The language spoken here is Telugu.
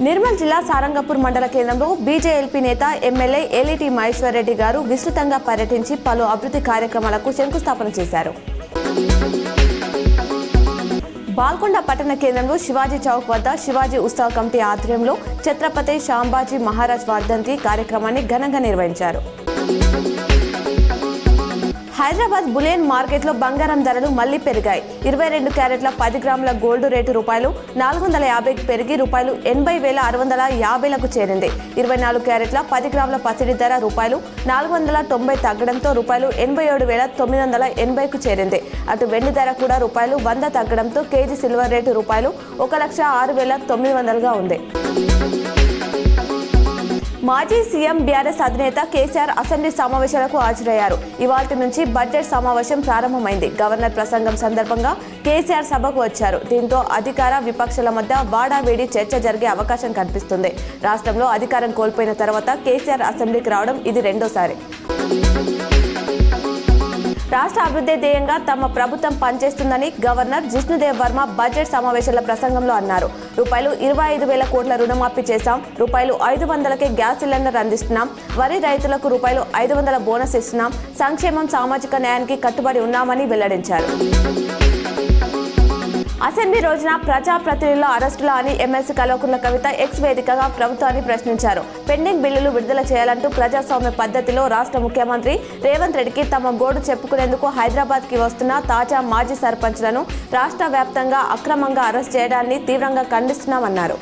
నిర్మల్ జిల్లా సారంగపూర్ మండల కేంద్రంలో బీజేఎల్పీ నేత ఎమ్మెల్యే ఏలిటి మహేశ్వర్ రెడ్డి గారు విస్తృతంగా పర్యటించి పలు అభివృద్ధి కార్యక్రమాలకు శంకుస్థాపన చేశారు. బాల్కొండ పట్టణ కేంద్రంలో శివాజీ చౌక్ వద్ద శివాజీ ఉత్సవ కమిటీ ఆధ్వర్యంలో ఛత్రపతి శాంబాజీ మహారాజ్ వర్ధంతి కార్యక్రమాన్ని ఘనంగా నిర్వహించారు. హైదరాబాద్ బులియన్ మార్కెట్లో బంగారం ధరలు మళ్లీ పెరిగాయి. 22 క్యారెట్ల 10 గ్రాముల గోల్డ్ రేటు రూపాయలు 450కి పెరిగి రూపాయలు 80,650లకు చేరింది. 24 క్యారెట్ల 10 గ్రాముల పసిడి ధర రూపాయలు 490 తగ్గడంతో రూపాయలు 87,980కు చేరింది. అటు వెండి ధర కూడా రూపాయలు 100 తగ్గడంతో కేజీ సిల్వర్ రేటు రూపాయలు 1,06,900గా ఉంది. మాజీ సీఎం బీఆర్ఎస్ అధినేత కేసీఆర్ అసెంబ్లీ సమావేశాలకు హాజరయ్యారు. ఇవాల్టి నుంచి బడ్జెట్ సమావేశం ప్రారంభమైంది. గవర్నర్ ప్రసంగం సందర్భంగా కేసీఆర్ సభకు వచ్చారు. దీంతో అధికార విపక్షాల మధ్య వాడావేడి చర్చ జరిగే అవకాశం కనిపిస్తుంది. రాష్ట్రంలో అధికారం కోల్పోయిన తర్వాత కేసీఆర్ అసెంబ్లీకి రావడం ఇది రెండోసారి. రాష్ట్ర అభివృద్ధి ధ్యేయంగా తమ ప్రభుత్వం పనిచేస్తుందని గవర్నర్ జిష్ణుదేవ్ వర్మ బడ్జెట్ సమావేశాల ప్రసంగంలో అన్నారు. రూపాయలు 25,000 కోట్ల రుణమాఫీ చేశాం, రూపాయలు 500కే గ్యాస్ సిలిండర్ అందిస్తున్నాం, వరి రైతులకు రూపాయలు 500 బోనస్ ఇస్తున్నాం, సంక్షేమం సామాజిక న్యాయానికి కట్టుబడి ఉన్నామని వెల్లడించారు. అసెంబ్లీ రోజున ప్రజాప్రతినిధుల అరెస్టుల అని ఎమ్మెల్సీ కల్వకుంట్ల కవిత ఎక్స్ వేదికగా ప్రభుత్వాన్ని ప్రశ్నించారు. పెండింగ్ బిల్లులు విడుదల చేయాలంటూ ప్రజాస్వామ్య పద్ధతిలో రాష్ట్ర ముఖ్యమంత్రి రేవంత్ రెడ్డికి తమ గోడు చెప్పుకునేందుకు హైదరాబాద్కి వస్తున్న తాజా మాజీ సర్పంచ్లను రాష్ట్ర వ్యాప్తంగా అక్రమంగా అరెస్ట్ చేయడాన్ని తీవ్రంగా ఖండిస్తున్నామన్నారు.